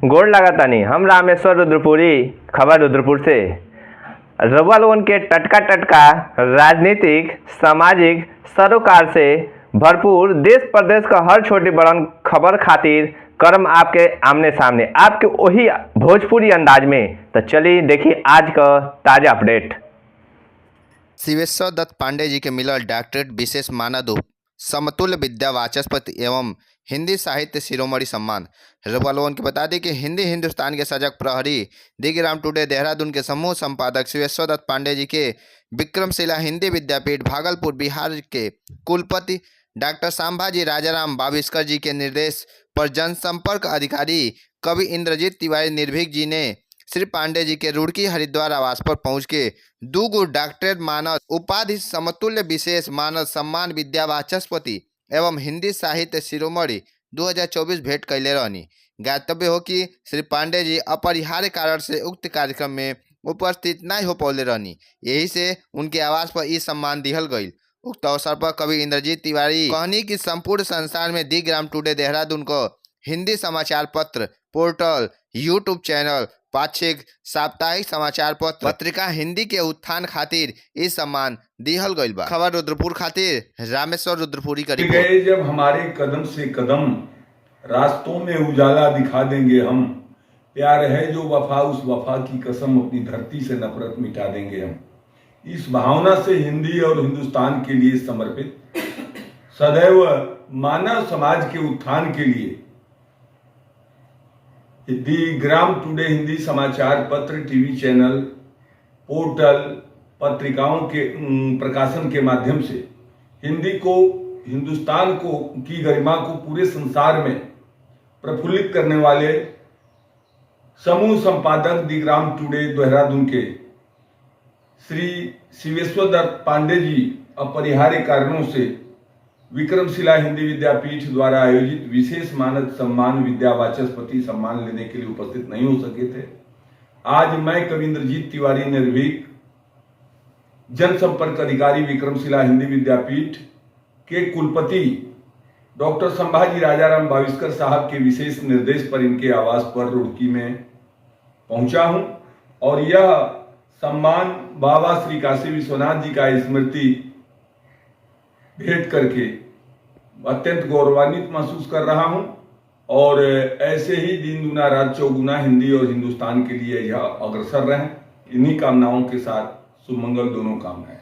गोड़ लगातानी हम रामेश्वर रुद्रपुरी, खबर रुद्रपुर से। रउआ लोगन के टटका राजनीतिक, सामाजिक, सरोकार से भरपूर देश प्रदेश का हर छोटी बड़न खबर खातिर करम आपके आमने सामने, आपके वही भोजपुरी अंदाज में। तो चलिए देखिए आज का ताजा अपडेट। शिवेश्वर दत्त पांडे जी के मिलल डॉक्टरेट विशेष मानद समतुल्य विद्या वाचस्पति एवं हिंदी साहित्य शिरोमणि सम्मान। रउआ लोगन के बता दें कि हिंदी हिंदुस्तान के सजग प्रहरी दिग्राम टुडे देहरादून के समूह संपादक शिवेश्वर दत्त पांडे जी के विक्रमशिला हिंदी विद्यापीठ भागलपुर बिहार के कुलपति डॉक्टर संभाजी राजाराम बाविस्कर जी के निर्देश पर जनसंपर्क अधिकारी कवि इंद्रजीत तिवारी निर्भीक जी ने श्री पांडे जी के रुड़की हरिद्वार आवास पर पहुंच के दूगो डॉक्टरेट मानद उपाधि समतुल्य विशेष मानद सम्मान विद्या वाचस्पति एवं हिंदी साहित्य शिरोमणि 2024 भेंट कैले रहनी। ज्ञातव्य हो कि श्री पांडे जी अपरिहार्य कारण से उक्त कार्यक्रम में उपस्थित नहीं हो पौले रहनी, यही से उनके आवास पर ई सम्मान दिहल गई। उक्त अवसर पर कवि इंद्रजीत तिवारी कहनी कि संपूर्ण संसार में दिग्राम टुडे देहरादून को हिंदी समाचार पत्र, पोर्टल, यूट्यूब चैनल, पाक्षिक, साप्ताहिक समाचार पत्र, पत्रिका हिंदी के उत्थान खातिर इस सम्मान दिहल गईल बा। खबर रुद्रपुर खातिर रामेश्वर रुद्रपुरी का रिपोर्ट। जब हमारे कदम से कदम रास्तों में उजाला दिखा देंगे हम, प्यार है जो वफा उस वफा की कसम, अपनी धरती से नफरत मिटा देंगे हम। इस भावना से हिंदी और हिंदुस्तान के लिए समर्पित सदैव मानव समाज के उत्थान के लिए दिग्राम टुडे हिंदी समाचार पत्र, टीवी चैनल, पोर्टल, पत्रिकाओं के प्रकाशन के माध्यम से हिंदी को, हिंदुस्तान को की गरिमा को पूरे संसार में प्रफुल्लित करने वाले समूह संपादक दिग्राम टुडे देहरादून के श्री शिवेश्वर दत्त पांडे जी अपरिहार्य कारणों से विक्रमशिला हिंदी विद्यापीठ द्वारा आयोजित विशेष मानद सम्मान विद्या वाचस्पति सम्मान लेने के लिए उपस्थित नहीं हो सके थे। आज मैं कवि इंद्रजीत तिवारी निर्भीक जनसंपर्क अधिकारी विक्रमशिला हिंदी विद्यापीठ के कुलपति डॉक्टर संभाजी राजाराम बाविस्कर साहब के विशेष निर्देश पर इनके आवास पर रुड़की में पहुंचा हूं और यह सम्मान बाबा श्री काशी विश्वनाथ जी का स्मृति भेंट करके अत्यंत गौरवान्वित महसूस कर रहा हूं और ऐसे ही दिन दुना रात चौगुना हिंदी और हिंदुस्तान के लिए यह अग्रसर रहें। इन्हीं कामनाओं के साथ सुमंगल दोनों कामनाएं।